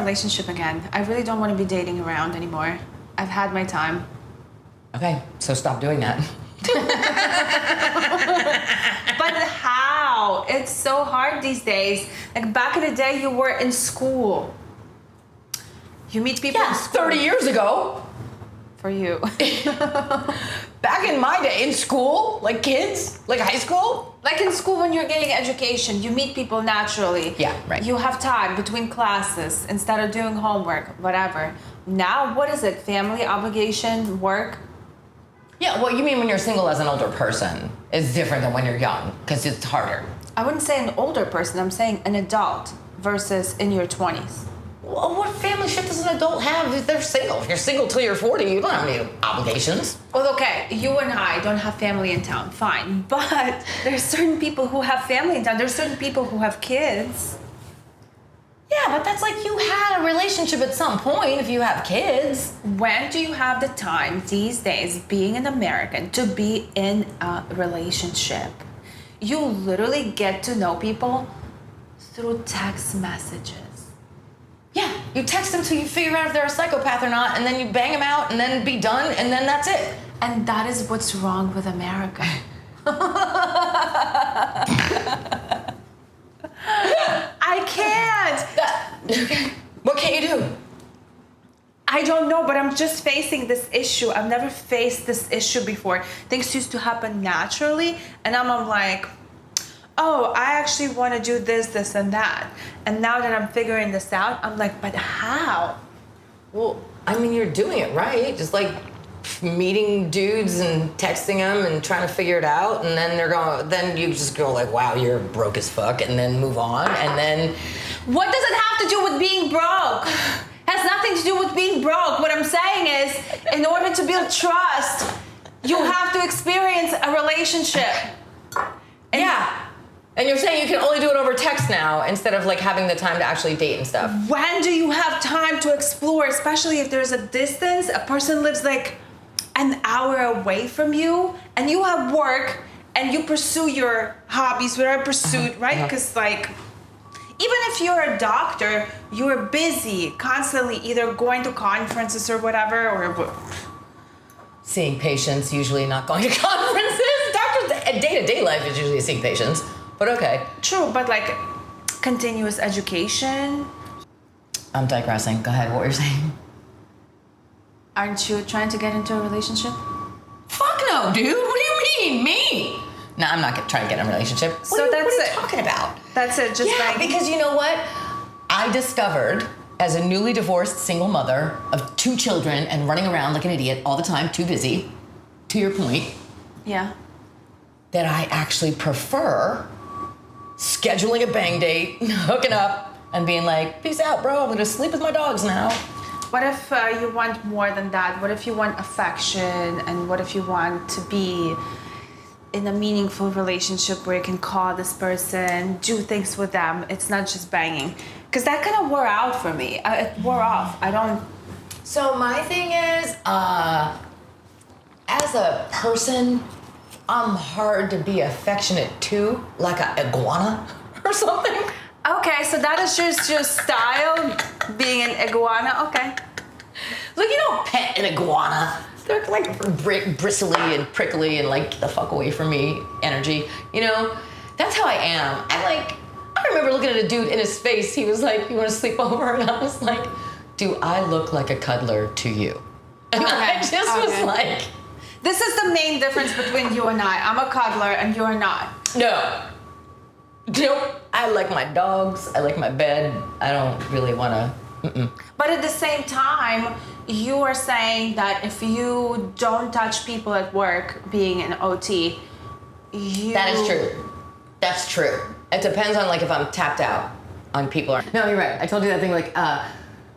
relationship again. I really don't want to be dating around anymore. I've had my time. Okay, so stop doing that. But how? It's so hard these days. Like back in the day, you were in school. You meet people in school. 30 years ago. For you. Back in my day, in school, like kids, like high school. Like in school when you're getting education, you meet people naturally. Yeah, right. You have time between classes instead of doing homework, whatever. Now, what is it? Family obligation, work? Yeah, well, you mean when you're single as an older person is different than when you're young, because it's harder. I wouldn't say an older person, I'm saying an adult versus in your 20s. Well, what family shit does an adult have if they're single? If you're single till you're 40, you don't have any obligations. Well, okay, you and I don't have family in town, fine. But there's certain people who have family in town. There's certain people who have kids. Yeah, but that's like you had a relationship at some point if you have kids. When do you have the time these days, being an American, to be in a relationship? You literally get to know people through text messages. Yeah, you text them till you figure out if they're a psychopath or not, and then you bang them out, and then be done, and then that's it. And that is what's wrong with America. I can't. What can you do? I don't know, but I'm just facing this issue. I've never faced this issue before. Things used to happen naturally, and I'm like, oh, I actually want to do this, this, and that. And now that I'm figuring this out, I'm like, but how? Well, I mean, you're doing it right. Just like meeting dudes and texting them and trying to figure it out, and then you just go like, wow, you're broke as fuck, and then move on, and then. What does it have to do with being broke? Has nothing to do with being broke. What I'm saying is, in order to build trust, you have to experience a relationship. And yeah. And you're saying you can only do it over text now instead of like having the time to actually date and stuff. When do you have time to explore, especially if there's a distance? A person lives like an hour away from you, and you have work, and you pursue your hobbies, whatever pursuit, right? Because like, even if you're a doctor, you're busy constantly, either going to conferences or whatever, or seeing patients, usually not going to conferences. Doctors, day-to-day life is usually seeing patients, but okay. True, but like continuous education. I'm digressing. Go ahead, what were you saying? Aren't you trying to get into a relationship? Fuck no, dude. What do you mean? Me? No, I'm not trying to get in a relationship. What are you talking about? That's it, just yeah, like... because you know what? I discovered, as a newly divorced single mother of 2 children and running around like an idiot all the time, too busy, to your point. Yeah. That I actually prefer scheduling a bang date, hooking up, and being like, peace out, bro, I'm gonna sleep with my dogs now. What if you want more than that? What if you want affection? And what if you want to be in a meaningful relationship where you can call this person, do things with them? It's not just banging. Because that kind of wore out for me. It wore off. I don't... So my thing is, as a person, I'm hard to be affectionate to, like an iguana or something. Okay, so that is just your style, being an iguana. Okay. Like, you don't pet an iguana. They're like bristly and prickly and like, get the fuck away from me energy. You know, that's how I am. I remember looking at a dude in his face. He was like, you want to sleep over? And I was like, do I look like a cuddler to you? And I just was like... This is the main difference between you and I. I'm a cuddler and you're not. No. Nope. I like my dogs. I like my bed. I don't really want to... But at the same time, you are saying that if you don't touch people at work, being an OT, you... That is true. That's true. It depends on like if I'm tapped out on people. No, you're right. I told you that thing like,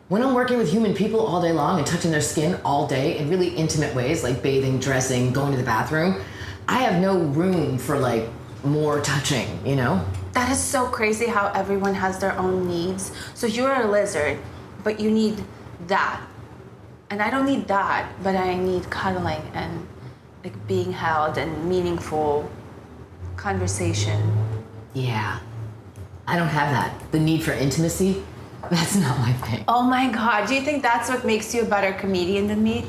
when I'm working with human people all day long and touching their skin all day in really intimate ways, like bathing, dressing, going to the bathroom, I have no room for like more touching, you know? That is so crazy how everyone has their own needs. So you're a lizard, but you need that. And I don't need that, but I need cuddling and like being held and meaningful conversation. Yeah. I don't have that. The need for intimacy. That's not my thing. Oh my God. Do you think that's what makes you a better comedian than me?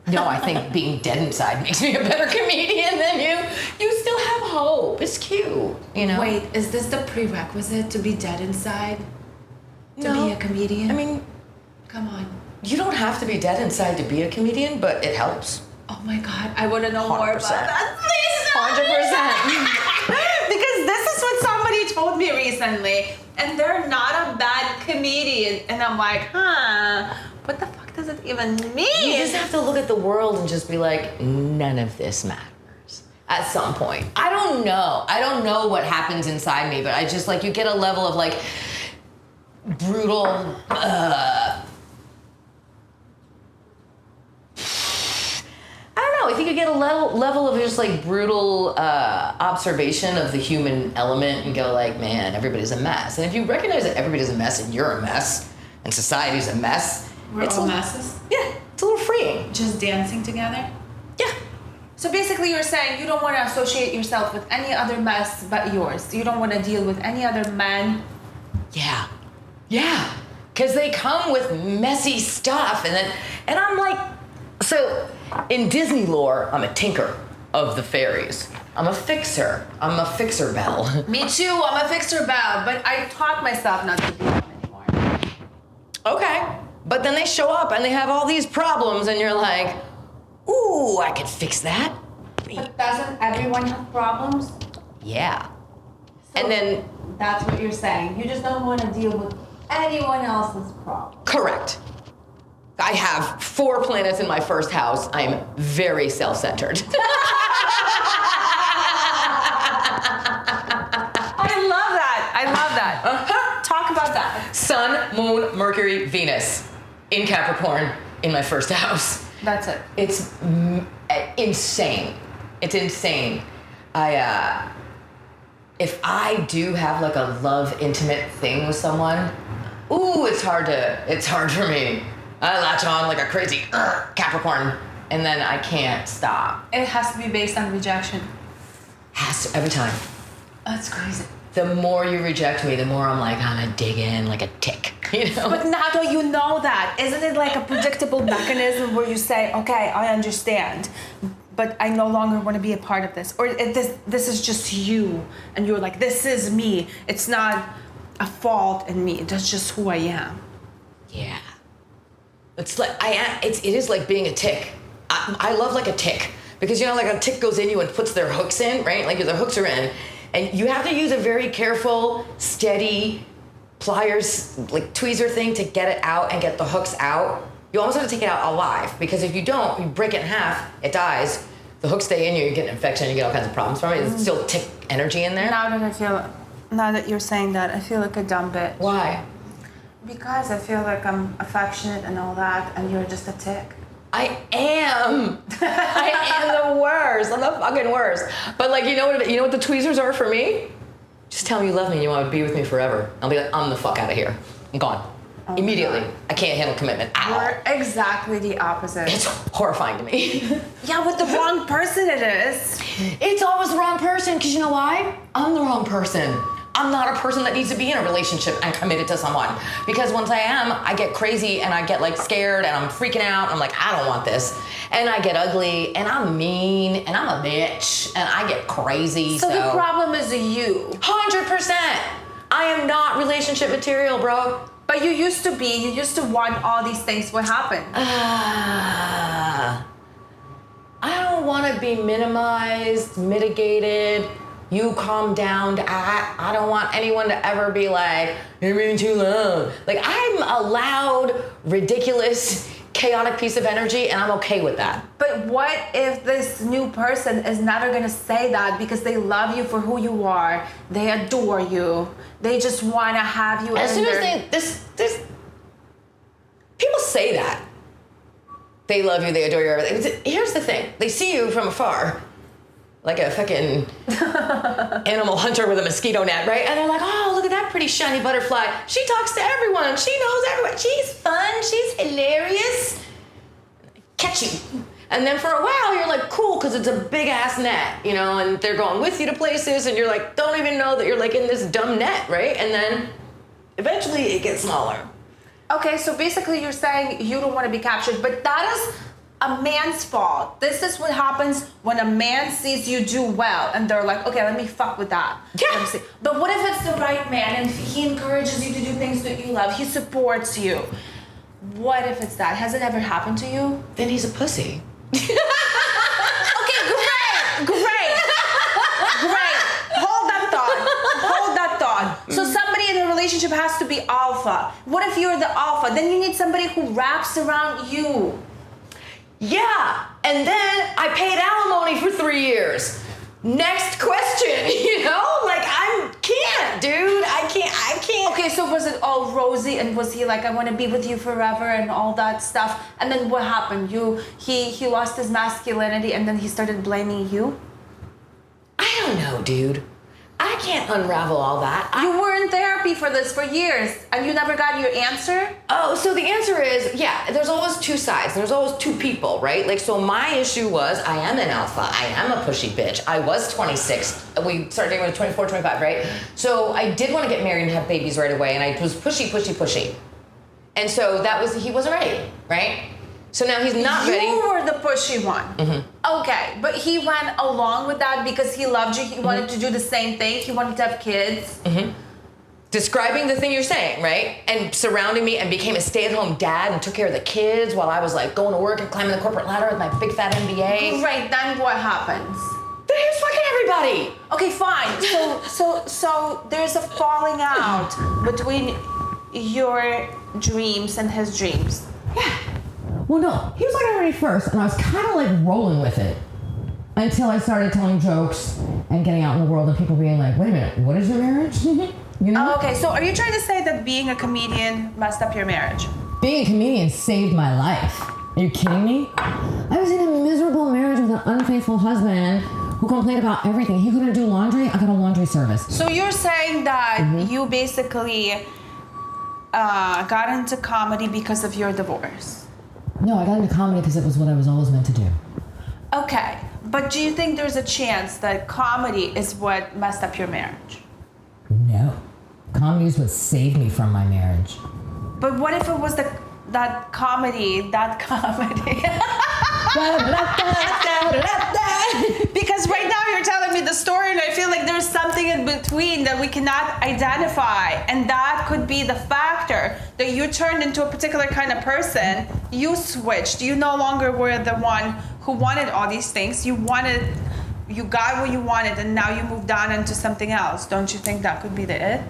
No, I think being dead inside makes me a better comedian than you. You still have hope. It's cute, you know? Wait, is this the prerequisite to be dead inside? To No. be a comedian? I mean, come on. you don't have to be dead inside to be a comedian, but it helps. Oh my God, I want to know more about 100%. that. Please tell me. 100%. Because this is what somebody told me recently, and they're not a bad comedian. And I'm like, what the fuck does it even mean? You just have to look at the world and just be like, none of this matters at some point. I don't know. I don't know what happens inside me, but I just like, you get a level of like brutal, I don't know. I think you get a level of just like brutal observation of the human element and go like, man, everybody's a mess. And if you recognize that everybody's a mess and you're a mess and society's a mess, We're all messes? Yeah, it's a little freeing. Just dancing together? Yeah. So basically you're saying you don't want to associate yourself with any other mess but yours. You don't want to deal with any other man. Yeah. Yeah. Because they come with messy stuff. And I'm like, so in Disney lore, I'm a tinker of the fairies. I'm a fixer. I'm a fixer bell. Me too, I'm a fixer bell, but I taught myself not to be one anymore. Okay. But then they show up and they have all these problems and you're like, ooh, I could fix that. But doesn't everyone have problems? Yeah. So And then, that's what you're saying. You just don't want to deal with anyone else's problems. correct. I have 4 planets in my first house. I'm very self-centered. I love that. I love that. Uh-huh. Talk about that. Sun, Moon, Mercury, Venus in Capricorn in my first house. That's it. It's insane. It's insane. If I do have like a love intimate thing with someone, ooh, it's hard for me. I latch on like a crazy Capricorn, and then I can't stop. It has to be based on rejection. Has to, every time. That's crazy. The more you reject me, the more I'm like, I'm gonna dig in like a tick, you know? But now that you know that, isn't it like a predictable mechanism where you say, okay, I understand, but I no longer want to be a part of this? Or this is just you, and you're like, this is me. It's not a fault in me. That's just who I am. Yeah. It's like, it is like being a tick. I love like a tick. Because, you know, like a tick goes in you and puts their hooks in, right? Like the hooks are in. And you have to use a very careful, steady pliers, like tweezer thing to get it out and get the hooks out. You almost have to take it out alive, because if you don't, you break it in half, it dies. The hooks stay in you, you get an infection, you get all kinds of problems from it. It's still tick energy in there. Now that you're saying that, I feel like a dumb bitch. Why? Because I feel like I'm affectionate and all that, and you're just a tick. I am. I am the worst. I'm the fucking worst. But like, you know what the tweezers are for me? Just tell me you love me and you want to be with me forever. I'll be like, I'm the fuck out of here. I'm gone. Oh, immediately. God. I can't handle commitment at all. You're exactly the opposite. It's horrifying to me. Yeah, with the wrong person it is. It's always the wrong person, because you know why? I'm the wrong person. I'm not a person that needs to be in a relationship and committed to someone. Because once I am, I get crazy and I get like scared and I'm freaking out. I'm like, I don't want this. And I get ugly and I'm mean and I'm a bitch and I get crazy. So the problem is you. 100%. I am not relationship material, bro. But you used to be. You used to want all these things. What happened? I don't want to be minimized, mitigated. You calm down. I don't want anyone to ever be like, you're being too loud. Like, I'm a loud, ridiculous, chaotic piece of energy, and I'm okay with that. But what if this new person is never going to say that because they love you for who you are? They adore you. They just want to have you As in soon their... as this people say that. They love you, they adore you, everything. Here's the thing. They see you from afar. Like a fucking animal hunter with a mosquito net, right? And they're like, oh, look at that pretty shiny butterfly. She talks to everyone. She knows everyone. She's fun. She's hilarious. Catch you. And then for a while, you're like, cool, because it's a big ass net, you know, and they're going with you to places, and you're like, don't even know that you're like in this dumb net, right? And then eventually it gets smaller. Okay, so basically you're saying you don't want to be captured, but that is a man's fault. This is what happens when a man sees you do well and they're like, okay, let me fuck with that. Yeah. Let me see. But what if it's the right man and he encourages you to do things that you love? He supports you. What if it's that? Has it ever happened to you? Then he's a pussy. Okay, great. Hold that thought. So somebody in a relationship has to be alpha. What if you're the alpha? Then you need somebody who wraps around you. Yeah, and then I paid alimony for 3 years. Next question, you know? Like, can't, dude. I can't. Okay, so was it all rosy and was he like, I want to be with you forever and all that stuff? And then what happened? He lost his masculinity and then he started blaming you? I don't know, dude. I can't unravel all that. You were in therapy for this for years and you never got your answer? Oh, so the answer is, yeah, there's always two sides. There's always two people, right? Like, so my issue was I am an alpha. I am a pushy bitch. I was 26. We started dating when I was 24, 25, right? So I did want to get married and have babies right away. And I was pushy. And so he wasn't ready, right? So now he's not ready. You were the pushy one. Mm-hmm. Okay, but he went along with that because he loved you. He wanted to do the same thing. He wanted to have kids. Mm-hmm. Describing the thing you're saying, right? And surrounding me and became a stay-at-home dad and took care of the kids while I was like going to work and climbing the corporate ladder with my big fat MBA. Right, then what happens? Then he was fucking everybody. Okay, fine. So there's a falling out between your dreams and his dreams. Yeah. Well, no, he was like already first, and I was kind of like rolling with it until I started telling jokes and getting out in the world and people being like, wait a minute, what is your marriage? You know? Oh, okay, so are you trying to say that being a comedian messed up your marriage? Being a comedian saved my life. Are you kidding me? I was in a miserable marriage with an unfaithful husband who complained about everything. He couldn't do laundry. I got a laundry service. So you're saying that you basically got into comedy because of your divorce? No, I got into comedy because it was what I was always meant to do. Okay, but do you think there's a chance that comedy is what messed up your marriage? No. Comedy is what saved me from my marriage. But what if it was that comedy? Because right now you're telling me the story and I feel like there's something in between that we cannot identify, and that could be the factor that you turned into a particular kind of person. You switched. You no longer were the one who wanted all these things. You got what you wanted and now you moved on into something else. Don't you think that could be the it?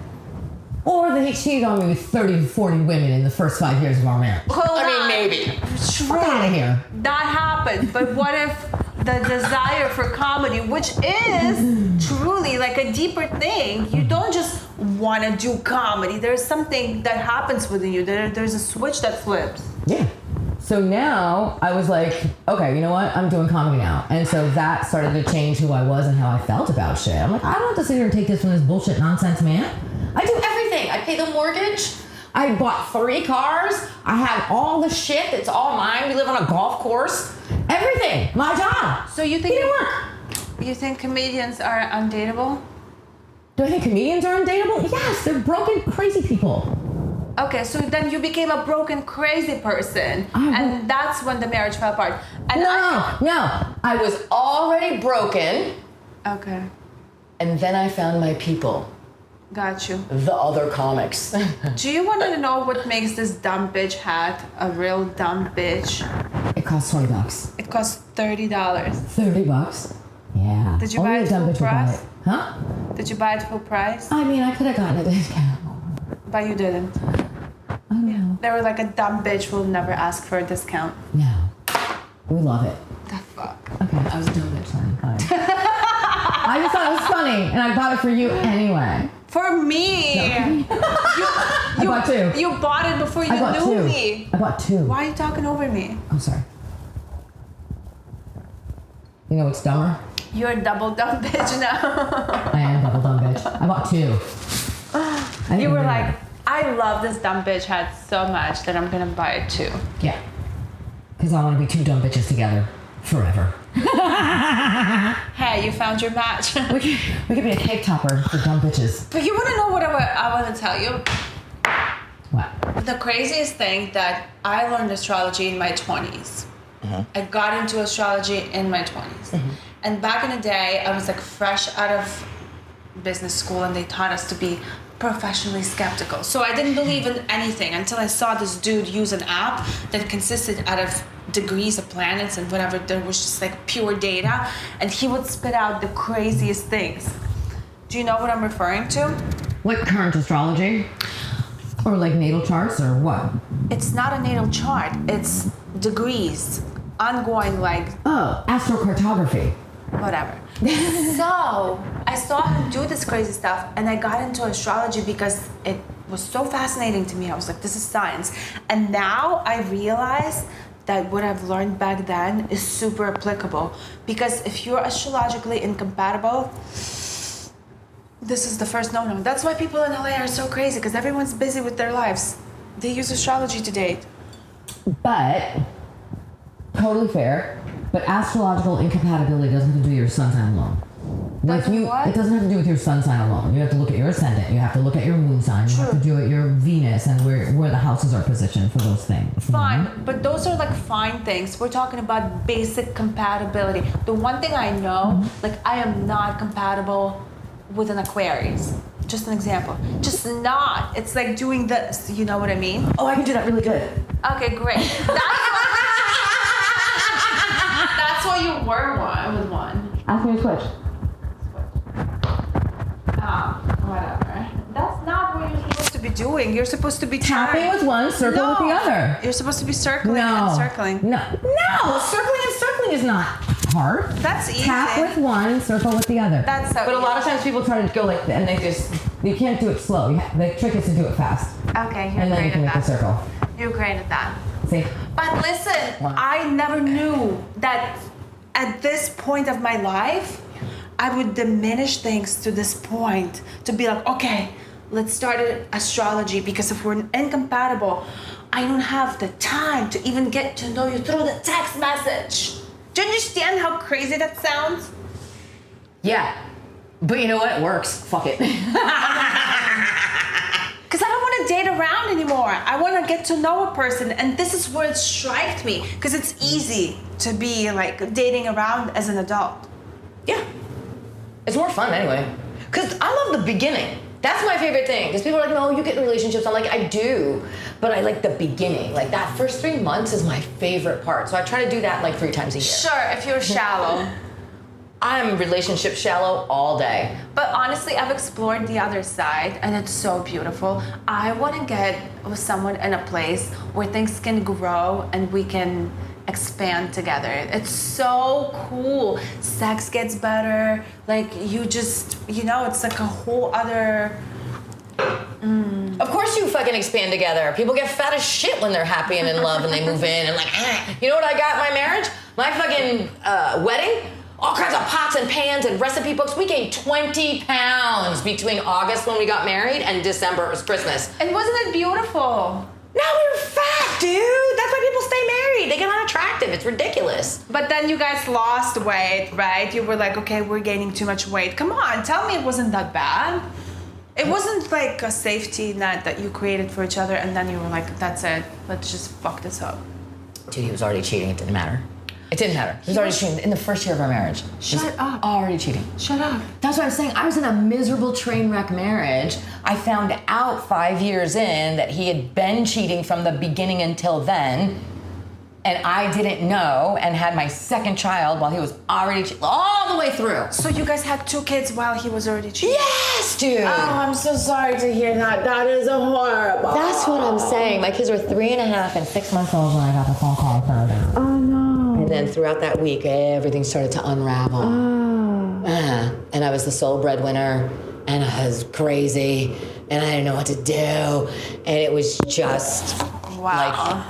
Or that he cheated on me with 30 to 40 women in the first 5 years of our marriage. I mean, maybe. True. Fuck out of here. That happened. But what if the desire for comedy, which is truly like a deeper thing, you don't just want to do comedy. There's something that happens within you. There's a switch that flips. Yeah. So now I was like, okay, you know what? I'm doing comedy now. And so that started to change who I was and how I felt about shit. I'm like, I don't have to sit here and take this from this bullshit nonsense man. I do everything. I pay the mortgage. I bought 3 cars. I have all the shit. It's all mine. We live on a golf course. Everything. My job. So you think it didn't work. You think comedians are undateable? Do I think comedians are undateable? Yes, they're broken, crazy people. Okay, so then you became a broken, crazy person, and that's when the marriage fell apart. And No. I was already broken, Okay, and then I found my people. got you. The other comics. Do you want to know what makes this dumb bitch hat a real dumb bitch? It costs $20. It costs $30. $30? Yeah. Did you Only buy a it dumb full bitch would buy price? it. Huh? Did you buy it full price? I mean, I could have gotten a discount. But you didn't. Oh, no. They were like, a dumb bitch will never ask for a discount. No. We love it. The fuck? Okay, I was a dumb bitch then. Fine. I just thought it was funny, and I bought it for you anyway. For me! I bought 2. You bought it before you I bought knew 2. me. I bought 2. Why are you talking over me? I'm sorry. You know what's dumber? You're a double dumb bitch now. I am double dumb bitch. I bought 2. You were like, I love this dumb bitch hat so much that I'm gonna buy it too. Yeah. Because I want to be 2 dumb bitches together forever. Hey, you found your match. We could be a cake topper for dumb bitches. But you wanna know what I want to tell you? What? The craziest thing that I learned astrology in my 20s. I got into astrology in my 20s. And back in the day, I was like fresh out of business school and they taught us to be professionally skeptical. So I didn't believe in anything until I saw this dude use an app that consisted out of degrees of planets and whatever. There was just like pure data, and he would spit out the craziest things. Do you know what I'm referring to? Like current astrology? Or like natal charts or what? It's not a natal chart, it's degrees, ongoing, like Oh, astrocartography. whatever. So I saw him do this crazy stuff, and I got into astrology because it was so fascinating to me. I was like, this is science. And now I realize that what I've learned back then is super applicable, because if you're astrologically incompatible, this is the first no-no. That's why people in LA are so crazy, because everyone's busy with their lives. They use astrology to date. But, totally fair, but astrological incompatibility doesn't have to do with your sun sign alone. Like it doesn't have to do with your sun sign alone. You have to look at your ascendant. You have to look at your moon sign. You have to do it your Venus and where the houses are positioned for those things. Fine, but those are like fine things. We're talking about basic compatibility. The one thing I know, like I am not compatible with an Aquarius. Just an example. Just not. It's like doing this. You know what I mean? Oh, I can do that really good. Okay, great. That's why you were one with one. Ask me to switch. Whatever. That's not what you're supposed to be doing. You're supposed to be Tapping with one, circle with the other. You're supposed to be circling and circling. No, circling and circling is not hard. That's easy. Tap with one, circle with the other. That's so But a lot of easy. times people try to go like, and you can't do it slow. The trick is to do it fast. Okay, you're And then you great can at make the that. circle. You're great at that. See? But listen, What? I never knew that at this point of my life, I would diminish things to this point to be like, okay, let's start astrology, because if we're incompatible, I don't have the time to even get to know you through the text message. Do you understand how crazy that sounds? Yeah. But you know what? It works. Fuck it. Because I don't want to date around anymore. I want to get to know a person, and this is where it striked me, because it's easy to be like dating around as an adult. Yeah. It's more fun anyway. Because I love the beginning. That's my favorite thing. Because people are like, no, you get in relationships. I'm like, I do. But I like the beginning. Like that first 3 months is my favorite part. So I try to do that like 3 times a year. Sure, if you're shallow. I'm relationship shallow all day. But honestly, I've explored the other side, and it's so beautiful. I want to get with someone in a place where things can grow and we can expand together. It's so cool. Sex gets better. Like you just, it's like a whole other. Of course you fucking expand together. People get fat as shit when they're happy and in love and they move in and like, you know what I got in my marriage? My fucking wedding? All kinds of pots and pans and recipe books. We gained 20 pounds between August when we got married and December. It was Christmas. And wasn't it beautiful? Now we're fat, dude. That's why people stay married. They get unattractive. It's ridiculous. But then you guys lost weight, right? You were like, okay, we're gaining too much weight. Come on, tell me it wasn't that bad. It wasn't like a safety net that you created for each other, and then you were like, that's it. Let's just fuck this up. Dude, he was already cheating. It didn't matter. It didn't matter. He was already cheating in the first year of our marriage. Shut up. Already cheating. Shut up. That's what I'm saying. I was in a miserable train wreck marriage. I found out 5 years in that he had been cheating from the beginning until then. And I didn't know, and had my second child while he was already cheating all the way through. So you guys had 2 kids while he was already cheating? Yes, dude. Oh, I'm so sorry to hear that. That is horrible. That's what I'm saying. My kids were 3.5 and 6 months old when I got the phone call and found out. Oh, no. And then throughout that week, everything started to unravel. And I was the sole breadwinner, and I was crazy, and I didn't know what to do. And it was just Wow.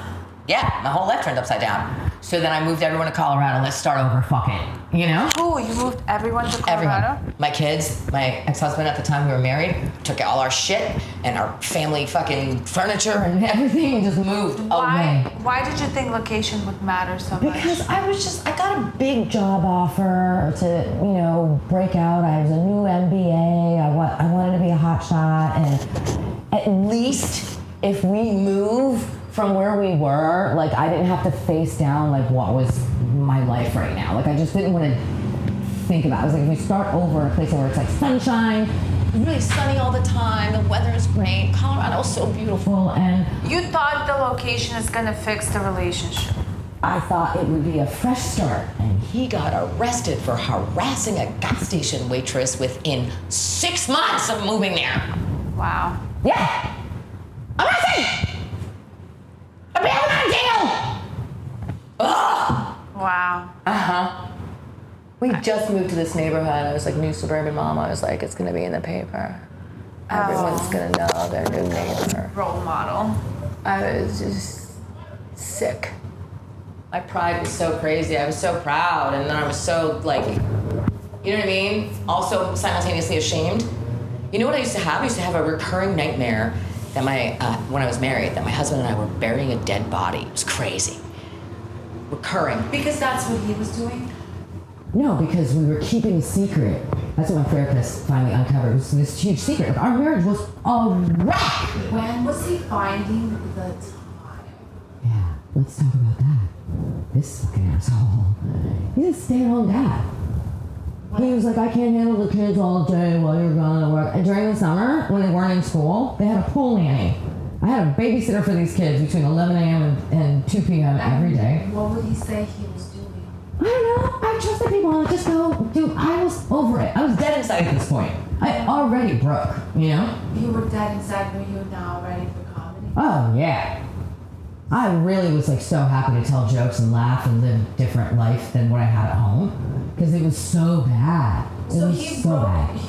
yeah, my whole life turned upside down. So then I moved everyone to Colorado. Let's start over. Fuck it. You know? Oh, you moved everyone to Colorado? Everyone. My kids, my ex-husband at the time we were married, took all our shit and our family fucking furniture and everything and just moved away. Why did you think location would matter so much? Because I got a big job offer to, break out. I was a new MBA. I wanted to be a hot shot, and At least if we move from where we were, like I didn't have to face down like what was my life right now. Like I just didn't want to think about it. I was like, if we start over in a place where it's like sunshine, It's really sunny all the time. The weather is great. Colorado's so beautiful. and You thought the location is gonna fix the relationship. I thought it would be a fresh start. And he got arrested for harassing a gas station waitress within 6 months of moving there. Wow. Yeah. Arrested! A bail on jail! Ugh. Wow. Uh-huh. We just moved to this neighborhood. I was like, new suburban mom. I was like, it's gonna be in the paper. Everyone's gonna know their new neighbor. Role model. I was just sick. My pride was so crazy. I was so proud, and then I was so like, you know what I mean? Also simultaneously ashamed. You know what I used to have? I used to have a recurring nightmare that when I was married, that my husband and I were burying a dead body. It was crazy. Recurring. Because that's what he was doing? No, because we were keeping a secret. That's what my therapist finally uncovered. It was this huge secret. Our marriage was a wreck. When was he finding the time? Yeah, let's talk about that. This fucking asshole. He's a stay-at-home dad. He was like, I can't handle the kids all day while you're gone to work. And during the summer, when they weren't in school, they had a pool nanny. I had a babysitter for these kids between 11 a.m. and 2 p.m. every day. What would he say he was doing? I don't know. I trusted people and just go, dude, I was over it. I was dead inside at this point. I already broke, you know? You were dead inside, were you now ready for comedy? Oh, yeah. I really was like so happy to tell jokes and laugh and live a different life than what I had at home. Because it was so bad. It So was he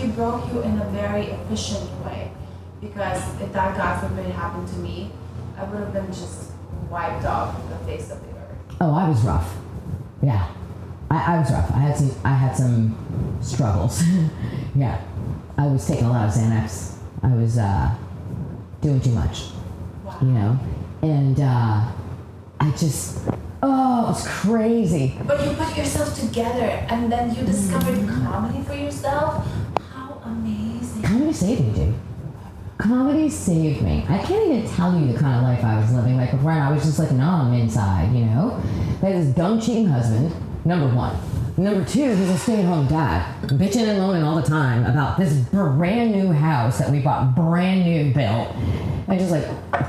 broke you in a very efficient way, because if that, God forbid, happened to me, I would have been just wiped off the face of the earth. Oh, I was rough. Yeah. I was rough. I had some struggles. Yeah. I was taking a lot of Xanax. I was doing too much. Wow. You know? And I just, it was crazy. But you put yourself together, and then you discovered comedy for yourself. How amazing. Comedy saved me, dude. Comedy saved me. I can't even tell you the kind of life I was living. Like before, I was just like numb inside, you know? I had this dumb cheating husband, number one. Number two, he's a stay-at-home dad, bitching and moaning all the time about this brand new house that we bought, brand new built. And just like,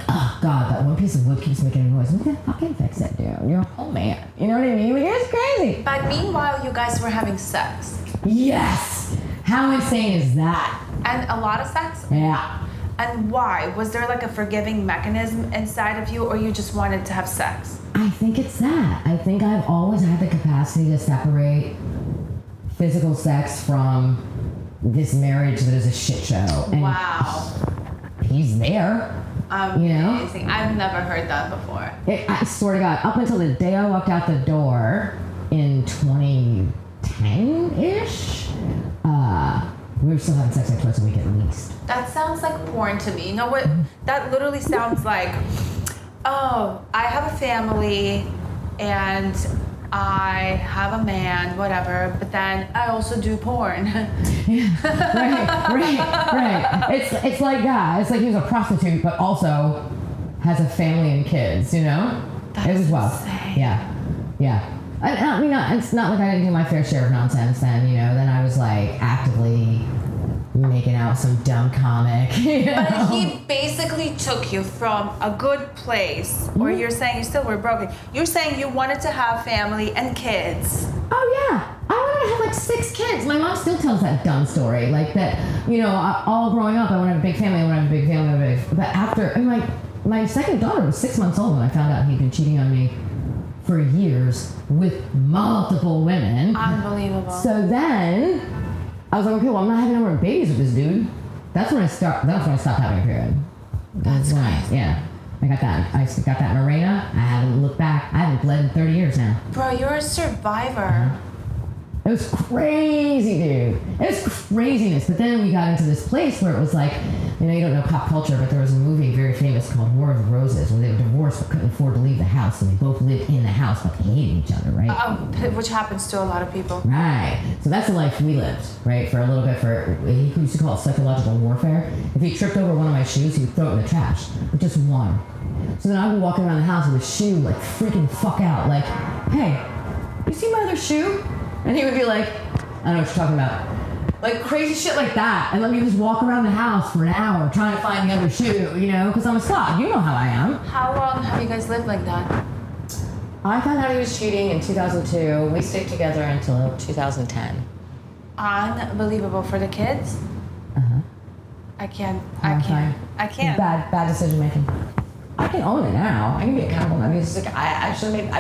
oh God, that one piece of wood keeps making a noise. We can fucking fix it, dude. You're a whole man. You know what I mean? Like, it's crazy. But meanwhile, you guys were having sex. Yes. How insane is that? And a lot of sex? Yeah. And why? Was there like a forgiving mechanism inside of you, or you just wanted to have sex? I think it's that. I think I've always had the capacity to separate physical sex from this marriage that is a shit show. And Wow. he's there. You know? Amazing. I've never heard that before. I swear to God, up until the day I walked out the door in 2010-ish, we were still having sex like twice a week at least. That sounds like porn to me. You know what? That literally sounds like, oh, I have a family and I have a man, whatever, but then I also do porn. Right. It's like that. It's like he was a prostitute, but also has a family and kids, you know? That's it was wild. insane. Yeah. I mean, it's not like I didn't do my fair share of nonsense then, you know? Then I was like actively making out with some dumb comic. You know? But he basically took you from a good place where you're saying you still were broken. You're saying you wanted to have family and kids. Oh yeah, I wanted to have like 6 kids. My mom still tells that dumb story, like that. You know, all growing up, I want to have a big family. But after, and my second daughter was 6 months old when I found out he'd been cheating on me for years with multiple women. Unbelievable. So then I was like, okay, well, I'm not having no more babies with this dude. That's when I stopped having a period. That's when crazy. Yeah. I got that Mirena. I haven't looked back. I haven't bled in 30 years now. Bro, you're a survivor. It was crazy, dude. It was craziness. But then we got into this place where it was like You know, you don't know pop culture, but there was a movie very famous called War of the Roses, where they were divorced but couldn't afford to leave the house, and they both lived in the house but they hated each other, right? Which happens to a lot of people. Right. So that's the life we lived, right? For a little bit. He used to call it psychological warfare. If he tripped over one of my shoes, he would throw it in the trash, but just one. So then I'd be walking around the house with a shoe like freaking fuck out, like, hey, you see my other shoe? And he would be like, I don't know what you're talking about. Like crazy shit like that. And let me just walk around the house for an hour trying to find the other shoe, you know, because I'm a slut. You know how I am. How long have you guys lived like that? I found out he was cheating in 2002. We stayed together until 2010. Unbelievable. For the kids? Uh-huh. I can't. Horrifying. I can't. Bad decision making. I can own it now. I can be accountable now. Because like, I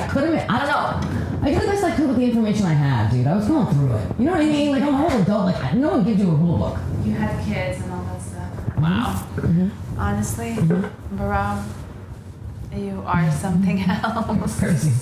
could have, I don't know. I did the best I could with the information I had, dude. I was going through it. You know what I mean? Like, I'm a whole adult. Like, no one gives you a rule book. You had kids and all that stuff. Wow. Mm-hmm. Honestly, bro, you are something else. Crazy.